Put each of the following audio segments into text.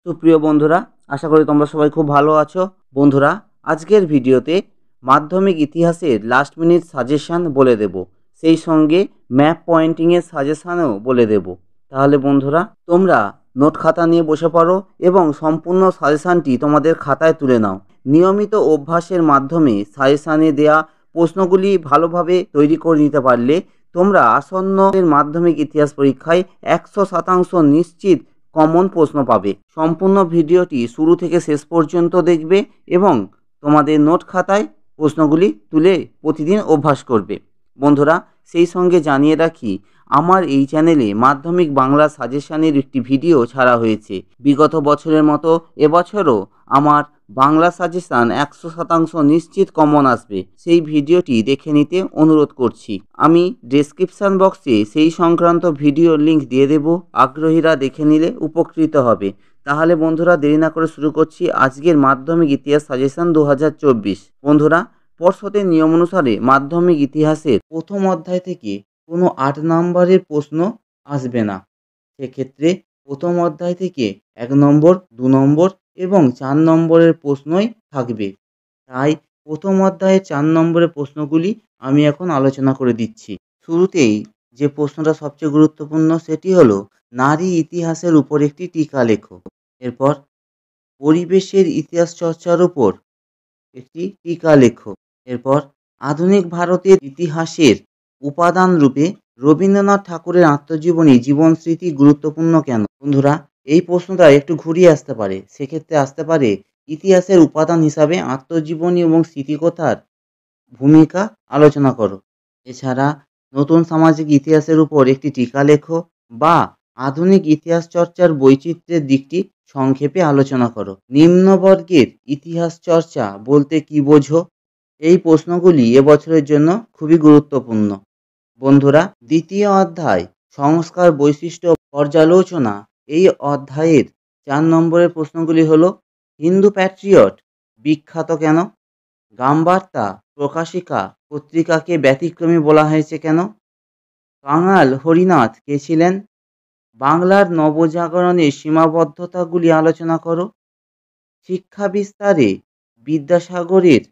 সুপ্রিয় বন্ধুরা, আশা করি তোমরা সবাই খুব ভালো আছো। বন্ধুরা, আজকের ভিডিওতে মাধ্যমিক ইতিহাসের লাস্ট মিনিট সাজেশান বলে দেব, সেই সঙ্গে ম্যাপ পয়েন্টিংয়ের সাজেশানও বলে দেব। তাহলে বন্ধুরা, তোমরা নোট খাতা নিয়ে বসে পড়ো এবং সম্পূর্ণ সাজেশানটি তোমাদের খাতায় তুলে নাও। নিয়মিত অভ্যাসের মাধ্যমে সাজেশানে দেয়া প্রশ্নগুলি ভালোভাবে তৈরি করে নিতে পারলে তোমরা আসন্ন মাধ্যমিক ইতিহাস পরীক্ষায় 100% নিশ্চিত কমন প্রশ্ন পাবে। সম্পূর্ণ ভিডিওটি শুরু থেকে শেষ পর্যন্ত দেখবে এবং তোমাদের নোট খাতায় প্রশ্নগুলি তুলে প্রতিদিন অভ্যাস করবে। বন্ধুরা, সেই সঙ্গে জানিয়ে রাখি, আমার এই চ্যানেলে মাধ্যমিক বাংলা সাজেশানের একটি ভিডিও ছাড়া হয়েছে। বিগত বছরের মতো এবছরও আমার বাংলা সাজেশান 100% নিশ্চিত কমন আসবে। সেই ভিডিওটি দেখে নিতে অনুরোধ করছি। আমি ডেসক্রিপশান বক্সে সেই সংক্রান্ত ভিডিওর লিঙ্ক দিয়ে দেব, আগ্রহীরা দেখে নিলে উপকৃত হবে। তাহলে বন্ধুরা, দেরি না করে শুরু করছি আজকের মাধ্যমিক ইতিহাস সাজেশান 2024। বন্ধুরা, পর্ষদের নিয়ম অনুসারে মাধ্যমিক ইতিহাসের প্রথম অধ্যায় থেকে কোনো 8 নম্বরের প্রশ্ন আসবে না। সেক্ষেত্রে প্রথম অধ্যায় থেকে 1 নম্বর, 2 নম্বর এবং 4 নম্বরের প্রশ্নই থাকবে। তাই প্রথম অধ্যায়ে 4 নম্বরের প্রশ্নগুলি আমি এখন আলোচনা করে দিচ্ছি। শুরুতেই যে প্রশ্নটা সবচেয়ে গুরুত্বপূর্ণ সেটি হলো নারী ইতিহাসের উপর একটি টিকা লেখো। এরপর পরিবেশের ইতিহাস চর্চার উপর একটি টিকা লেখো। এরপর আধুনিক ভারতের ইতিহাসের উপাদান রূপে রবীন্দ্রনাথ ঠাকুরের আত্মজীবনী জীবন স্মৃতি গুরুত্বপূর্ণ কেন? বন্ধুরা, এই প্রশ্নটা একটু ঘুরিয়ে আসতে পারে। সেক্ষেত্রে আসতে পারে ইতিহাসের উপাদান হিসাবে আত্মজীবনী এবং স্মৃতিকথার ভূমিকা আলোচনা করো। এছাড়া নতুন সামাজিক ইতিহাসের উপর একটি টিকা লেখো বা আধুনিক ইতিহাস চর্চার বৈচিত্র্যের দিকটি সংক্ষেপে আলোচনা করো। নিম্নবর্গের ইতিহাস চর্চা বলতে কি বোঝো? এই প্রশ্নগুলি এবছরের জন্য খুবই গুরুত্বপূর্ণ। বন্ধুরা, দ্বিতীয় অধ্যায় সংস্কার বৈশিষ্ট্য পর্যালোচনা, এই অধ্যায়ের 4 নম্বরের প্রশ্নগুলি হলো হিন্দু প্যাট্রিয়ট বিখ্যাত কেন? গ্রামবার্তা প্রকাশিকা পত্রিকাকে ব্যতিক্রমী বলা হয়েছে কেন? কাঙাল হরিনাথ কে ছিলেন? বাংলার নবজাগরণের সীমাবদ্ধতাগুলি আলোচনা করো। শিক্ষা বিস্তারে বিদ্যাসাগরের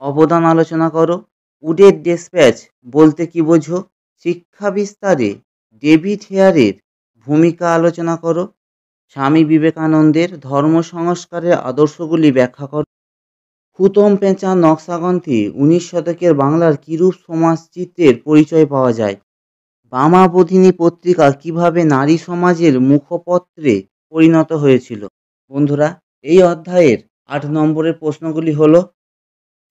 অবদান আলোচনা করো। উডের ডেসপ্যাচ বলতে কি বোঝো? শিক্ষা বিস্তারে ডেভিড হেয়ারের ভূমিকা আলোচনা করো। স্বামী বিবেকানন্দের ধর্ম সংস্কারের আদর্শগুলি ব্যাখ্যা করো। হুতম পেঁচা নকশাগ্রন্থে 19 শতকের বাংলার কিরূপ সমাজচিত্রের পরিচয় পাওয়া যায়? বামাবোধিনী পত্রিকা কিভাবে নারী সমাজের মুখপত্রে পরিণত হয়েছিল? বন্ধুরা, এই অধ্যায়ের 8 নম্বরের প্রশ্নগুলি হলো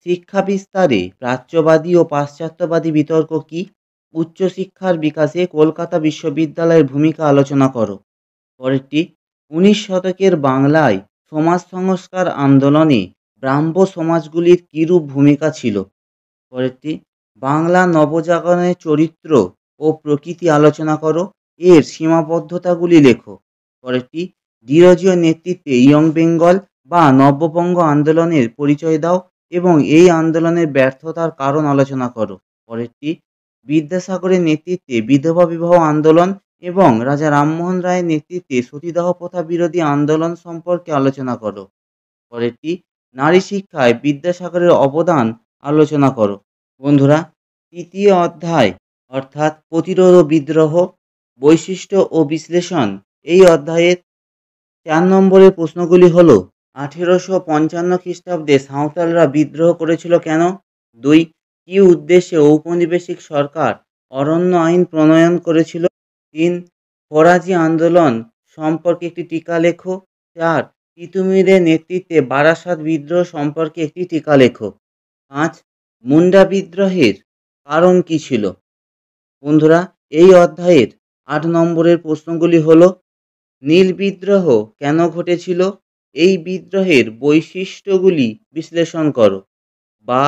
শিক্ষা বিস্তারে প্রাচ্যবাদী ও পাশ্চাত্যবাদী বিতর্ক কি? উচ্চশিক্ষার বিকাশে কলকাতা বিশ্ববিদ্যালয়ের ভূমিকা আলোচনা করো। পরেরটি 19 শতকের বাংলায় সমাজ সংস্কার আন্দোলনে ব্রাহ্ম সমাজগুলির কিরূপ ভূমিকা ছিল? পরেরটি বাংলা নবজাগরণের চরিত্র ও প্রকৃতি আলোচনা করো, এর সীমাবদ্ধতাগুলি লেখো। পরেরটি ডিরোজিওর নেতৃত্বে ইয়ং বেঙ্গল বা নব্যবঙ্গ আন্দোলনের পরিচয় দাও এবং এই আন্দোলনের ব্যর্থতার কারণ আলোচনা করো। পরেরটি বিদ্যাসাগরের নেতৃত্বে বিধবা বিবাহ আন্দোলন এবং রাজা রামমোহন রায়ের নেতৃত্বে সতীদাহ প্রথা বিরোধী আন্দোলন সম্পর্কে আলোচনা করো। পরেরটি নারী শিক্ষায় বিদ্যাসাগরের অবদান আলোচনা করো। বন্ধুরা, তৃতীয় অধ্যায় অর্থাৎ প্রতিরোধ ও বিদ্রোহ বৈশিষ্ট্য ও বিশ্লেষণ, এই অধ্যায়ের 4 নম্বরের প্রশ্নগুলি হল 1855 খ্রিস্টাব্দে সাঁওতালরা বিদ্রোহ করেছিল কেন? 2. কি উদ্দেশ্যে ঔপনিবেশিক সরকার অরণ্য আইন প্রণয়ন করেছিল? 3. ফরাজি আন্দোলন সম্পর্কে একটি টিকা লেখো। 4. তিতুমিরের নেতৃত্বে বারাসাত বিদ্রোহ সম্পর্কে একটি টিকা লেখো। 5. মুন্ডা বিদ্রোহের কারণ কি ছিল? বন্ধুরা, এই অধ্যায়ের 8 নম্বরের প্রশ্নগুলি হলো নীল বিদ্রোহ কেন ঘটেছিল? এই বিদ্রোহের বৈশিষ্ট্যগুলি বিশ্লেষণ করো। বা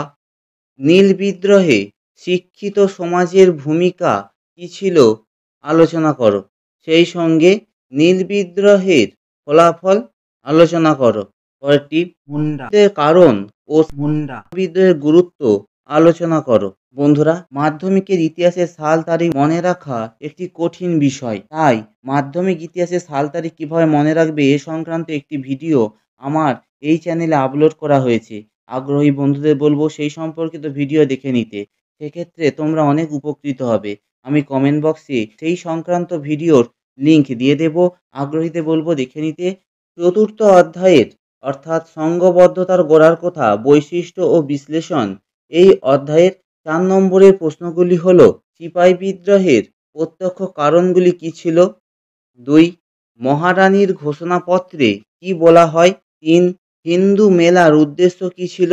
নীল বিদ্রোহে শিক্ষিত সমাজের ভূমিকা কী ছিল আলোচনা করো। সেই সঙ্গে নীল বিদ্রোহের ফলাফল আলোচনা করো। পরেরটি মুন্ডার কারণ ও মুন্ডা বিদ্রোহের গুরুত্ব আলোচনা করো। বন্ধুরা, মাধ্যমিকের ইতিহাসের সাল তারিখ মনে রাখা একটি কঠিন বিষয়, তাই মাধ্যমিক ইতিহাসের সাল তারিখ কিভাবে মনে রাখবে এ সংক্রান্ত একটি ভিডিও আমার এই চ্যানেলে আপলোড করা হয়েছে। আগ্রহী বন্ধুদের বলবো সেই সম্পর্কিত ভিডিও দেখে নিতে, সেক্ষেত্রে তোমরা অনেক উপকৃত হবে। আমি কমেন্ট বক্সে সেই সংক্রান্ত ভিডিওর লিঙ্ক দিয়ে দেব, আগ্রহীদের বলবো দেখে নিতে। চতুর্থ অধ্যায়ের অর্থাৎ সংঘবদ্ধতার গোড়ার কথা, বৈশিষ্ট্য ও বিশ্লেষণ, এই অধ্যায়ের 4 নম্বরের প্রশ্নগুলি হল: সিপাহী বিদ্রোহের প্রত্যক্ষ কারণগুলি কী ছিল? 2. মহারানীর ঘোষণাপত্রে কি বলা হয়? 3. হিন্দু মেলার উদ্দেশ্য কী ছিল?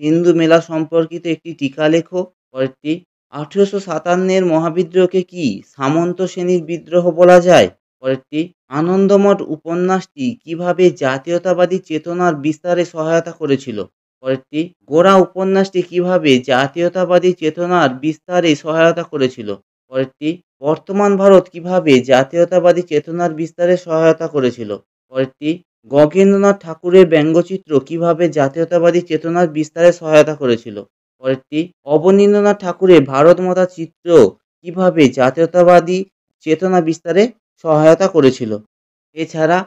হিন্দু মেলা সম্পর্কিত একটি টীকা লেখো। পরেরটি, 1857-এর মহাবিদ্রোহকে কি সামন্ত শ্রেণীর বিদ্রোহ বলা যায়? পরেরটি, আনন্দমঠ উপন্যাসটি কিভাবে জাতীয়তাবাদী চেতনার বিস্তারে সহায়তা করেছিল? পরেরটি, গোরা উপন্যাসটি কিভাবে জাতীয়তাবাদী চেতনার বিস্তারে সহায়তা করেছিল? পরেরটি, বর্তমান ভারত কিভাবে জাতীয়তাবাদী চেতনার বিস্তারে সহায়তা করেছিল? পরেরটি, গগেন্দ্রনাথ ঠাকুরের ব্যঙ্গচিত্র কিভাবে জাতীয়তাবাদী চেতনার বিস্তারে সহায়তা করেছিল? পরেরটি, অবনীন্দ্রনাথ ঠাকুরের ভারত মাতা চিত্র কিভাবে জাতীয়তাবাদী চেতনা বিস্তারে সহায়তা করেছিল? এছাড়া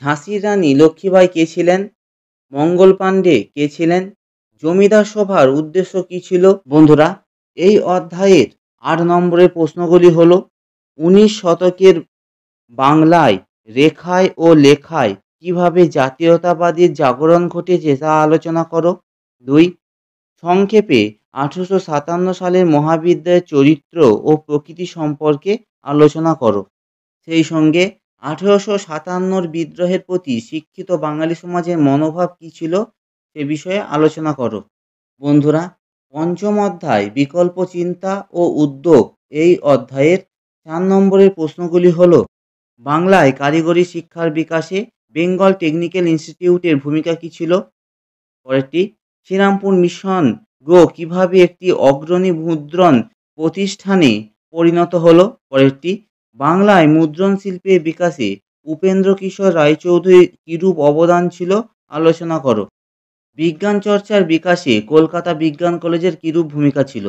ঝাঁসির রানী লক্ষ্মীবাঈ কে ছিলেন? মঙ্গল পাণ্ডে কে ছিলেন? জমিদার সভার উদ্দেশ্য কী ছিল? বন্ধুরা, এই অধ্যায়ের 8 নম্বরের প্রশ্নগুলি হল: 19 শতকের বাংলায় রেখায় ও লেখায় কিভাবে জাতীয়তাবাদীর জাগরণ ঘটেছে তা আলোচনা করো। 2. সংক্ষেপে 1857 সালের মহাবিদ্রোহের চরিত্র ও প্রকৃতি সম্পর্কে আলোচনা করো। সেই সঙ্গে 1857 বিদ্রোহের প্রতি শিক্ষিত বাঙালি সমাজের মনোভাব কী ছিল সে বিষয়ে আলোচনা করো। বন্ধুরা, পঞ্চম অধ্যায় বিকল্প চিন্তা ও উদ্যোগ, এই অধ্যায়ের 4 নম্বরের প্রশ্নগুলি হল: বাংলায় কারিগরি শিক্ষার বিকাশে বেঙ্গল টেকনিক্যাল ইনস্টিটিউটের ভূমিকা কী ছিল? পরেরটি, শ্রীরামপুর মিশন গ্রো কিভাবে একটি অগ্রণী মুদ্রণ প্রতিষ্ঠানে পরিণত হলো? পরেরটি, বাংলায় মুদ্রণ শিল্পের বিকাশে উপেন্দ্র কিশোর রায়চৌধুরীর কিরূপ অবদান ছিল আলোচনা করো। বিজ্ঞান চর্চার বিকাশে কলকাতা বিজ্ঞান কলেজের কিরূপ ভূমিকা ছিল?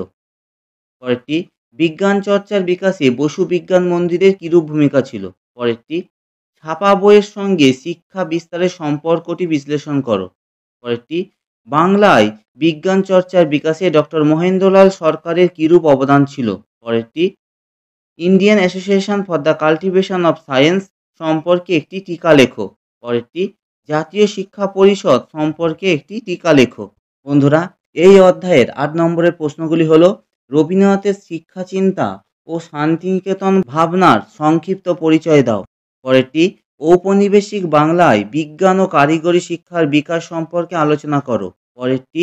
পরেরটি, বিজ্ঞান চর্চার বিকাশে বসু বিজ্ঞান মন্দিরের কিরূপ ভূমিকা ছিল? পরেরটি, ছাপা বইয়ের সঙ্গে শিক্ষা বিস্তারের সম্পর্কটি বিশ্লেষণ করো। পরেরটি, বাংলায় বিজ্ঞান চর্চার বিকাশে ডক্টর মহেন্দ্রলাল সরকারের কিরূপ অবদান ছিল? পরেরটি, Indian association for the cultivation of science সম্পর্কে একটি টীকা লেখো। পরেরটি, জাতীয় শিক্ষা পরিষদ সম্পর্কে একটি টীকা লেখো। বন্ধুরা, এই অধ্যায়ের 8 নম্বরের প্রশ্নগুলি হল: রবীন্দ্রনাথের শিক্ষা চিন্তা ও শান্তিনিকেতন ভাবনার সংক্ষিপ্ত পরিচয় দাও। পরেরটি, ঔপনিবেশিক বাংলায় বিজ্ঞান ও কারিগরি শিক্ষার বিকাশ সম্পর্কে আলোচনা করো। পরেরটি,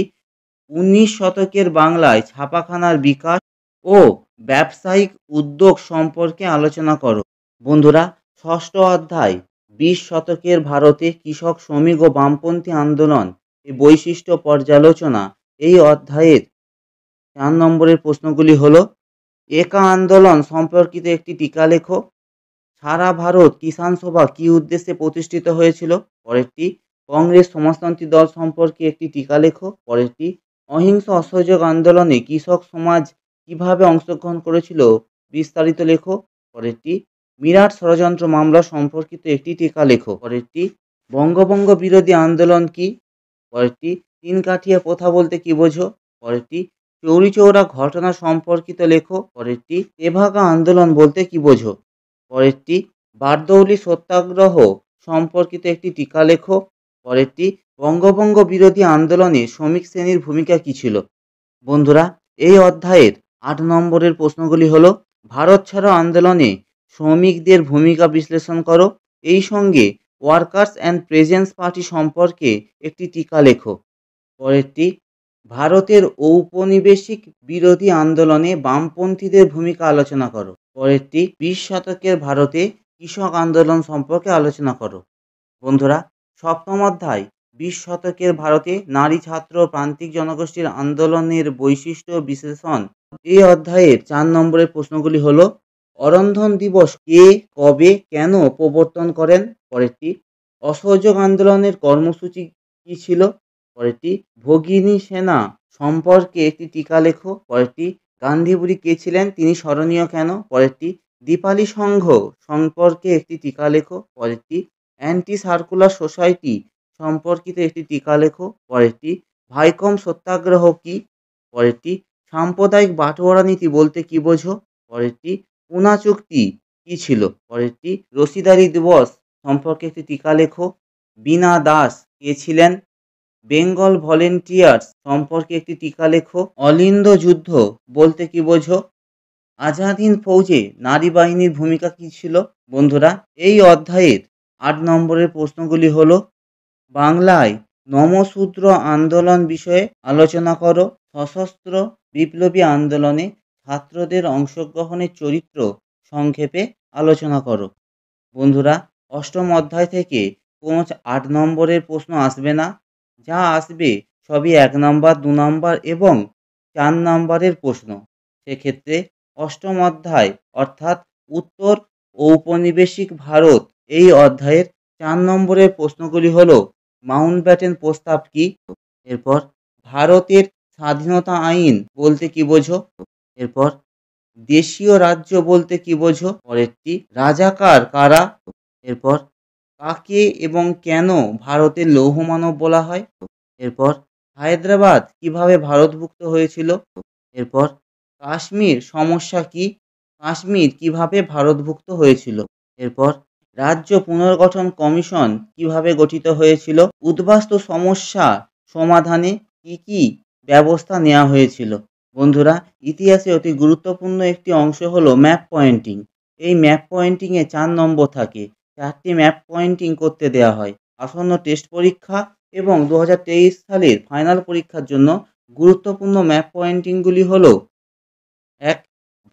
19 শতকের বাংলায় ছাপাখানার বিকাশ ও ব্যবসায়িক উদ্যোগ সম্পর্কে আলোচনা করো। বন্ধুরা, ষষ্ঠ অধ্যায় 20 শতকের ভারতে কৃষক, শ্রমিক ও বামপন্থী আন্দোলন এই বৈশিষ্ট্য পর্যালোচনা, এই অধ্যায়ের 4 নম্বরের প্রশ্নগুলি হল: একা আন্দোলন সম্পর্কিত একটি টীকা লেখো। সারা ভারত কিষাণ সভা কী উদ্দেশ্যে প্রতিষ্ঠিত হয়েছিল? পরেরটি, কংগ্রেস সমাজতন্ত্রী দল সম্পর্কে একটি টীকা লেখো। পরেরটি, অহিংস অসহযোগ আন্দোলনে কৃষক সমাজ কিভাবে অংশগ্রহণ করেছিল বিস্তারিত লেখো। পরেরটি, মিরাট ষড়যন্ত্র মামলা সম্পর্কিত একটি টীকা লেখো। পরেরটি, বঙ্গভঙ্গ বিরোধী আন্দোলন কি? পরেরটি, তিন কাঠিয়া প্রথা বলতে কি বোঝো? পরেরটি, চৌরি চৌরা ঘটনা সম্পর্কিত লেখো। পরেরটি, তেভাগা আন্দোলন বলতে কি বোঝো? পরেরটি, বারদৌলি সত্যাগ্রহ সম্পর্কিত একটি টীকা লেখো। পরেরটি, বঙ্গভঙ্গ বিরোধী আন্দোলনে শ্রমিক শ্রেণীর ভূমিকা কী ছিল? বন্ধুরা, এই অধ্যায়ের 8 নম্বরের প্রশ্নগুলি হল: ভারত ছাড়ো আন্দোলনে শ্রমিকদের ভূমিকা বিশ্লেষণ করো। এই সঙ্গে ওয়ার্কার্স অ্যান্ড প্রেজেন্স পার্টি সম্পর্কে একটি টীকা লেখো। পরেরটি, ভারতের ঔপনিবেশিক বিরোধী আন্দোলনে বামপন্থীদের ভূমিকা আলোচনা করো। পরেরটি, 20 শতকের ভারতে কৃষক আন্দোলন সম্পর্কে আলোচনা করো। বন্ধুরা, সপ্তম অধ্যায় 20 শতকের ভারতে নারী, ছাত্র ও প্রান্তিক জনগোষ্ঠীর আন্দোলনের বৈশিষ্ট্য বিশ্লেষণ, এই অধ্যায়ের 4 নম্বরের প্রশ্নগুলি হল: অরন্ধন দিবস কে, কবে, কেন প্রবর্তন করেন? পরেরটি, অসহযোগ আন্দোলনের কর্মসূচি কী ছিল? পরেরটি, ভগিনী সেনা সম্পর্কে একটি টিকা লেখো। পরেরটি গান্ধী বুড়ি কে ছিলেন, তিনি স্মরণীয় কেন? পরেরটি দীপালি সংঘ সম্পর্কে একটি টিকা লেখো। পরেরটি অ্যান্টি সার্কুলার সোসাইটি সম্পর্কিত একটি টিকা লেখো। পরেরটি ভাইকম সত্যাগ্রহ কি? পরেরটি সাম্প্রদায়িক বাটোয়ারা নীতি বলতে কি বোঝো? পরেরটি পুনা চুক্তি কি ছিল? পরেরটি রশিদারি দিবস সম্পর্কে একটি টিকা লেখো। বীণা দাস কে ছিলেন? বেঙ্গল ভলেন্টিয়ার্স সম্পর্কে একটি টিকা লেখো। অলিন্দ যুদ্ধ বলতে কি বোঝো? আজাদ হিন্দ ফৌজে নারী বাহিনীর ভূমিকা কী ছিল? বন্ধুরা, এই অধ্যায়ের 8 নম্বরের প্রশ্নগুলি হল: বাংলায় নমশূদ্র আন্দোলন বিষয়ে আলোচনা করো। সশস্ত্র বিপ্লবী আন্দোলনে ছাত্রদের অংশগ্রহণের চরিত্র সংক্ষেপে আলোচনা করো। বন্ধুরা, অষ্টম অধ্যায় থেকে কোনো 8 নম্বরের প্রশ্ন আসবে না। যা আসবে সবই 1 নম্বর, 2 নম্বর এবং 4 নম্বরের প্রশ্ন। সেক্ষেত্রে অষ্টম অধ্যায় অর্থাৎ উত্তর ঔপনিবেশিক ভারত, এই অধ্যায়ের 4 নম্বরের প্রশ্নগুলি হল: মাউন্টব্যাটেন প্রস্তাব কি? এরপর ভারতের স্বাধীনতা আইন বলতে কি বোঝো? এরপর দেশীয় রাজ্য বলতে কি বোঝো? পরেরটি রাজাকার কারা? এরপর কাকে এবং কেন ভারতের লৌহ মানব বলা হয়? এরপর হায়দ্রাবাদ কিভাবে ভারতভুক্ত হয়েছিল? এরপর কাশ্মীর সমস্যা কি? কাশ্মীর কিভাবে ভারতভুক্ত হয়েছিল? এরপর রাজ্য পুনর্গঠন কমিশন কিভাবে গঠিত হয়েছিল? উদ্বাস্তু সমস্যা সমাধানে কি কি ব্যবস্থা নেওয়া হয়েছিল? বন্ধুরা, ইতিহাসে অতি গুরুত্বপূর্ণ একটি অংশ হলো ম্যাপ পয়েন্টিং। এই ম্যাপ পয়েন্টিংয়ে 4 নম্বর থাকে। 4টি ম্যাপ পয়েন্টিং করতে দেওয়া হয়। আসন্ন টেস্ট পরীক্ষা এবং 2023 সালের ফাইনাল পরীক্ষার জন্য গুরুত্বপূর্ণ ম্যাপ পয়েন্টিংগুলি হল: 1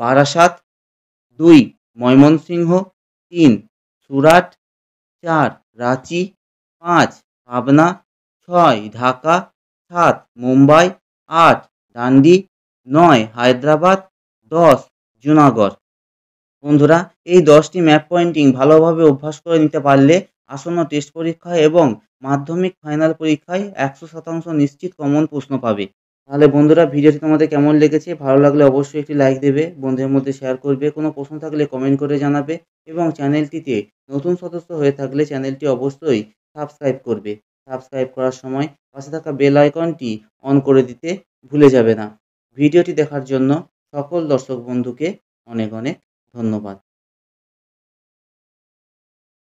বারাসাত, 2 ময়মনসিংহ, 3 সুরাট, 4 রাঁচি, 5 পাবনা, 6 ঢাকা, 7 মুম্বাই, 8 ডান্ডি, 9 হায়দ্রাবাদ, 10 জুনাগড়। বন্ধুরা, এই 10টি ম্যাপ পয়েন্টিং ভালোভাবে অভ্যাস করে নিতে পারলে আসন্ন টেস্ট পরীক্ষায় এবং মাধ্যমিক ফাইনাল পরীক্ষায় 100% নিশ্চিত কমন প্রশ্ন পাবে। তাহলে বন্ধুরা, ভিডিওটি তোমাদের কেমন লেগেছে? ভালো লাগলে অবশ্যই একটি লাইক দেবে, বন্ধুদের মধ্যে শেয়ার করবে, কোনো প্রশ্ন থাকলে কমেন্ট করে জানাবে এবং চ্যানেলটিতে নতুন সদস্য হয়ে থাকলে চ্যানেলটি অবশ্যই সাবস্ক্রাইব করবে। সাবস্ক্রাইব করার সময় পাশে থাকা বেল আইকনটি অন করে দিতে ভুলে যাবে না। ভিডিওটি দেখার জন্য সকল দর্শক বন্ধুকে অনেক অনেক ধন্যবাদ।